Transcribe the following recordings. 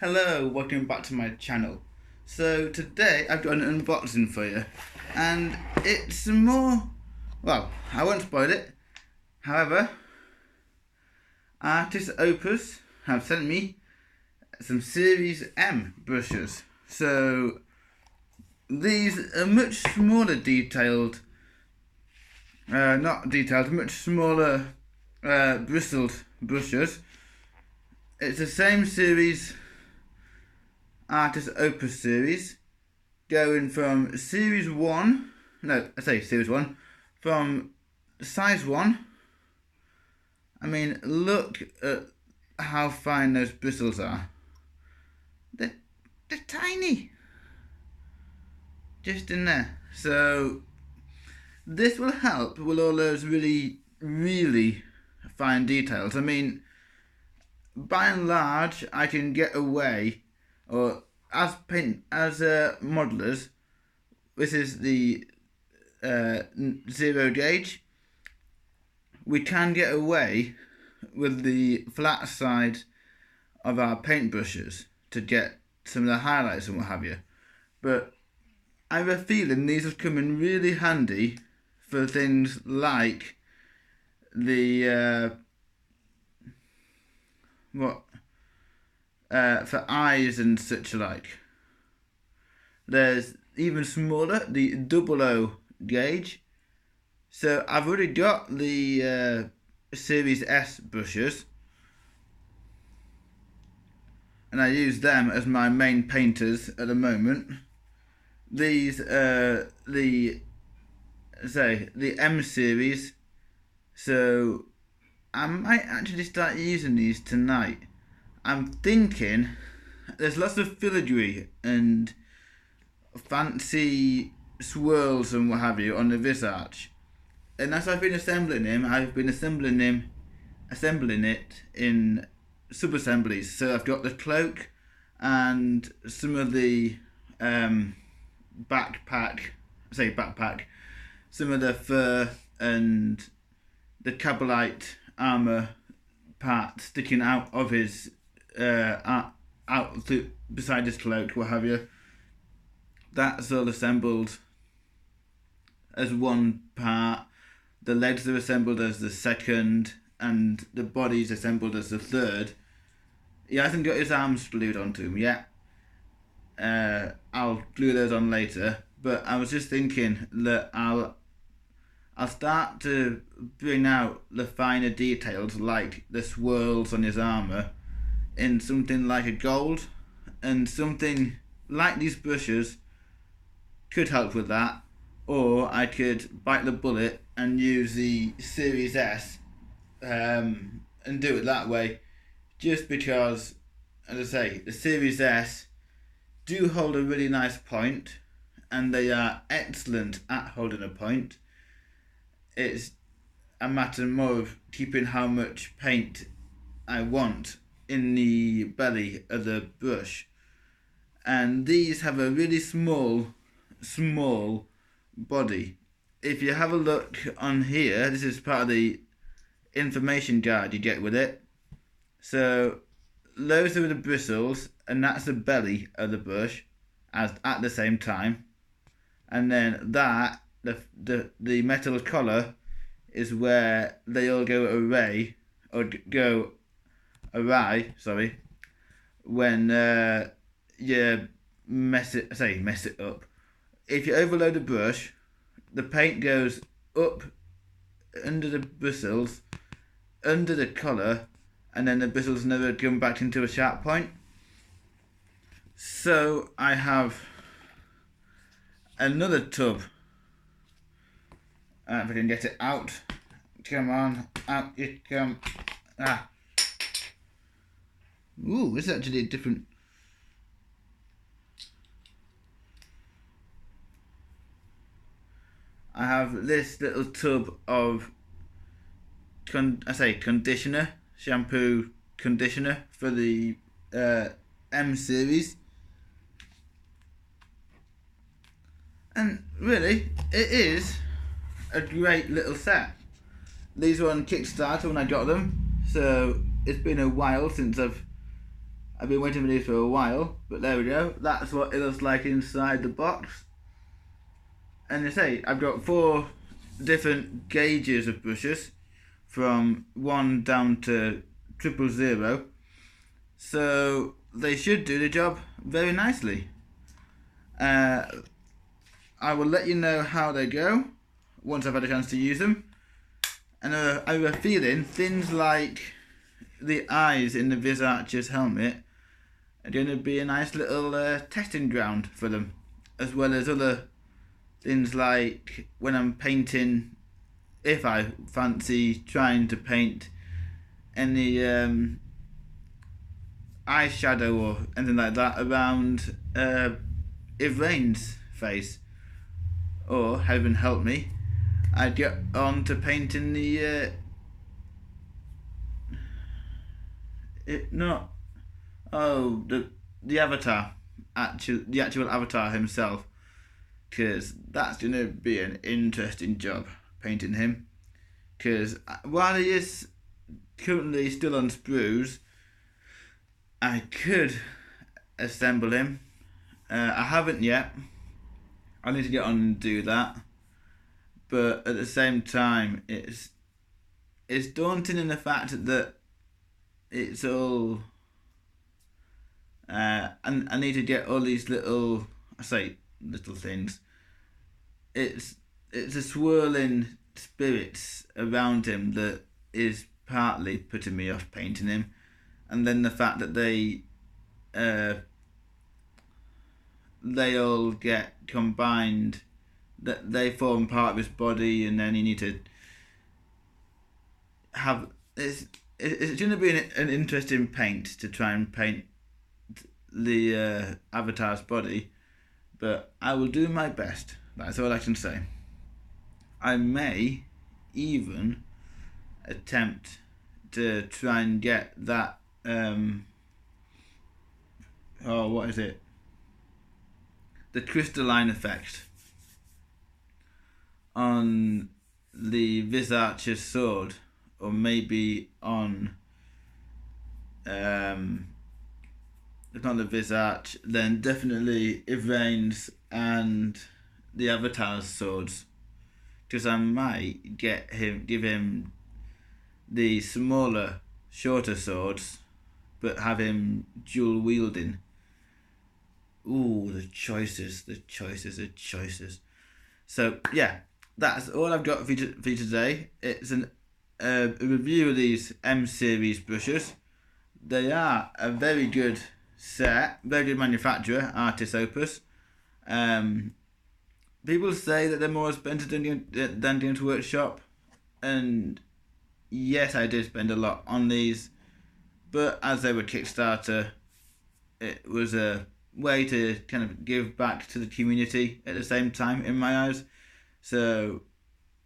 Hello, welcome back to my channel. So today I've got an unboxing for you, and it's more, well, I won't spoil it. However, Artis Opus have sent me some Series M brushes. So these are much smaller much smaller bristled brushes. It's the same series, Artis Opus series, going from series 1, from size 1. I mean, look at how fine those bristles are. They're tiny. Just in there. So, this will help with all those really, really fine details. I mean, by and large, I can get away, or as modelers, this is the 0 gauge. We can get away with the flat side of our paintbrushes to get some of the highlights and what have you. But I have a feeling these will come in really handy for things like the for eyes and such like. There's even smaller, the 00 gauge. So I've already got the Series S brushes, and I use them as my main painters at the moment. These are the M series, so I might actually start using these tonight. I'm thinking there's lots of filigree and fancy swirls and what have you on the visage, and as I've been assembling him, assembling it in sub-assemblies. So I've got the cloak and some of the backpack, some of the fur and the Cabalite armor part sticking out of his beside his cloak, what have you. That's all assembled as one part. The legs are assembled as the second, and the body's assembled as the third. He hasn't got his arms glued onto him yet. I'll glue those on later. But I was just thinking that I'll start to bring out the finer details, like the swirls on his armor, in something like a gold, and something like these brushes could help with that. Or I could bite the bullet and use the Series S and do it that way, just because, as I say, the Series S do hold a really nice point, and they are excellent at holding a point. It's a matter more of keeping how much paint I want in the belly of the brush, and these have a really small body. If you have a look on here, this is part of the information guide you get with it. So those are the bristles, and that's the belly of the brush at the same time, and then that the metal collar is where they all go awry, when you mess it up. If you overload the brush, the paint goes up under the bristles, under the collar, and then the bristles never come back into a sharp point. So I have another tub. If I can get it out. Come on, out it come. Ooh, this is actually a different. I have this little tub of conditioner, shampoo conditioner for the M series, and really it is a great little set. These were on Kickstarter when I got them, so it's been a while since I've I've been waiting for these for a while, but there we go. That's what it looks like inside the box. And I say, I've got 4 different gauges of brushes, from 1 down to 000. So they should do the job very nicely. I will let you know how they go once I've had a chance to use them. And I have a feeling things like the eyes in the Viz Archer's helmet are going to be a nice little testing ground for them, as well as other things like when I'm painting, if I fancy trying to paint any eyeshadow or anything like that around Ivrain's face, or heaven help me, I'd get on to painting the avatar, the actual avatar himself, because that's going to be an interesting job painting him. Because while he is currently still on sprues, I could assemble him. I haven't yet. I need to get on and do that. But at the same time, it's daunting in the fact that it's all. And I need to get all these little things. It's a swirling spirits around him that is partly putting me off painting him, and then the fact that they all get combined, that they form part of his body, and then you need to have it's going to be an interesting paint to try and paint the avatar's body, but I will do my best. That's all I can say. I may even attempt to try and get that what is it? The crystalline effect on the Viz Archer's sword, or maybe on if not the Viz Arch, then definitely Ivrain's and the Avatar's swords, because I might give him the smaller, shorter swords, but have him dual wielding. Ooh, the choices. So yeah, that's all I've got for you today. It's a review of these M series brushes. They are a very good set, very good manufacturer, Artis Opus. People say that they're more expensive than going to workshop, and yes, I did spend a lot on these, but as they were Kickstarter, it was a way to kind of give back to the community at the same time, in my eyes. So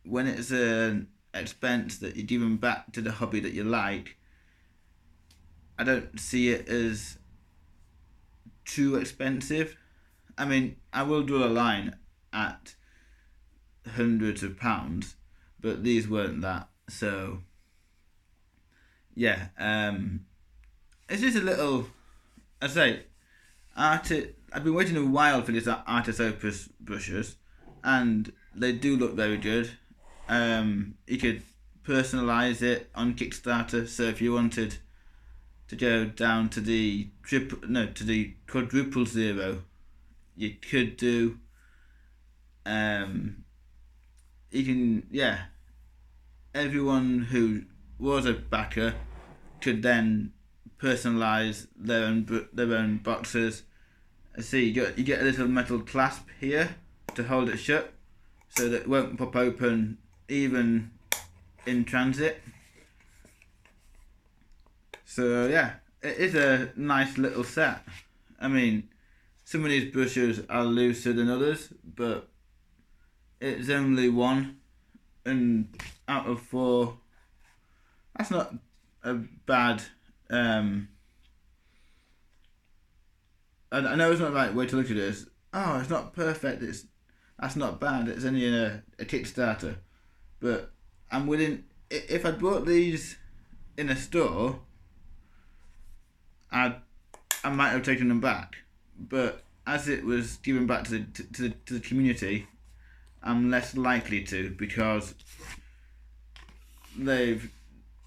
when it's an expense that you're giving back to the hobby that you like, I don't see it as too expensive. I mean, I will draw a line at hundreds of pounds, but these weren't that. So yeah, it's just a little, I've been waiting a while for these Artis Opus brushes, and they do look very good. You could personalise it on Kickstarter, so if you wanted to go down to the quadruple zero, you could do. You can, everyone who was a backer could then personalise their own boxes. See, you get a little metal clasp here to hold it shut, so that it won't pop open even in transit. So yeah, it is a nice little set. I mean, some of these brushes are looser than others, but it's only one, and out of 4, that's not a bad. I know it's not the right way to look at this. Oh, it's not perfect. That's not bad. It's only a Kickstarter, but I'm willing. If I bought these in a store, I'd I might have taken them back, but as it was given back to the community, I'm less likely to, because they've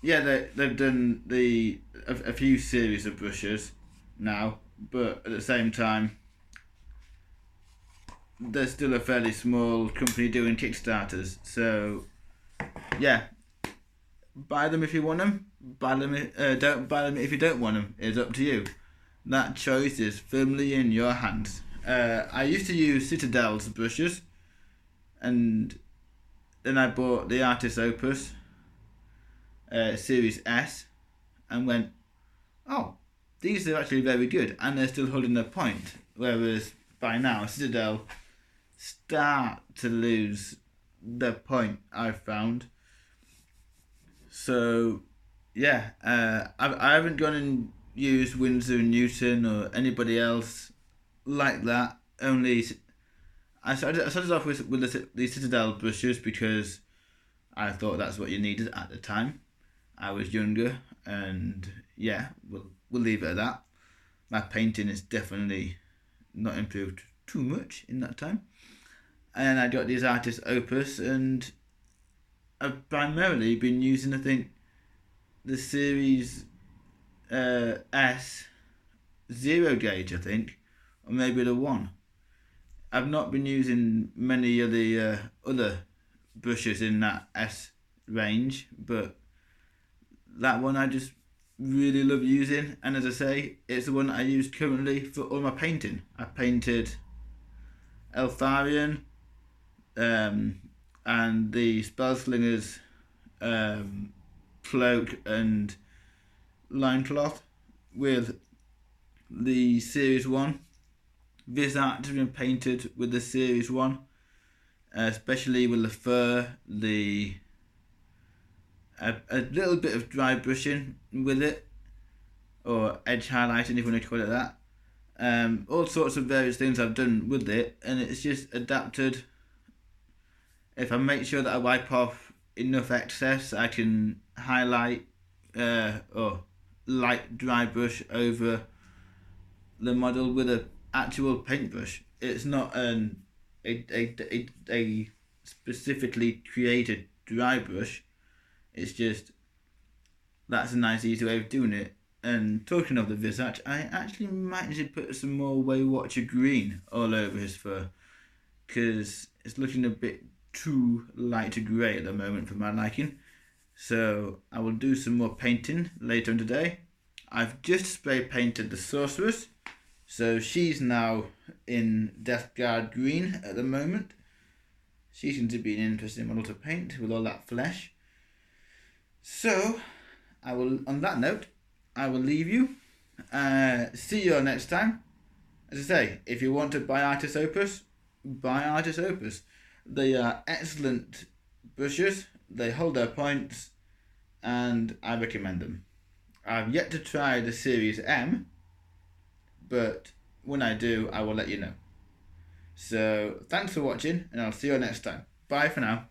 done a few series of brushes now, but at the same time, they're still a fairly small company doing Kickstarters. So yeah, buy them if you want them. Buy them. Don't buy them if you don't want them. It's up to you. That choice is firmly in your hands. I used to use Citadel's brushes, and then I bought the Artis Opus Series S, and went, oh, these are actually very good, and they're still holding their point. Whereas by now, Citadel start to lose their point, I've found. So yeah, I haven't gone and used Winsor & Newton or anybody else like that. Only I started off with the Citadel brushes because I thought that's what you needed at the time. I was younger, and yeah, we'll leave it at that. My painting is definitely not improved too much in that time. And I got these Artis Opus, and I've primarily been using, I think, the Series S 0 gauge, I think, or maybe the 1. I've not been using many of the other brushes in that S range, but that one I just really love using, and as I say, it's the one that I use currently for all my painting. I painted Eltharion and the Spellslinger's cloak and loincloth with the Series 1. This art has been painted with the Series 1, especially with the fur, a little bit of dry brushing with it, or edge highlighting if you want to call it that. All sorts of various things I've done with it, and it's just adapted. If I make sure that I wipe off enough excess, I can highlight or light dry brush over the model with an actual paintbrush. It's not a specifically created dry brush. It's just, that's a nice easy way of doing it. And talking of the Visage, I actually might need to put some more Waywatcher green all over his fur, because it's looking a bit too light grey at the moment for my liking. So I will do some more painting later on today. I've just spray painted the Sorceress, so she's now in Death Guard green at the moment. She seems to be an interesting model to paint with all that flesh. So I will, on that note, I will leave you. See you all next time. As I say, if you want to buy Artis Opus, buy Artis Opus. They are excellent brushes, they hold their points, and I recommend them. I've yet to try the Series M, but when I do, I will let you know. So thanks for watching, and I'll see you all next time. Bye for now.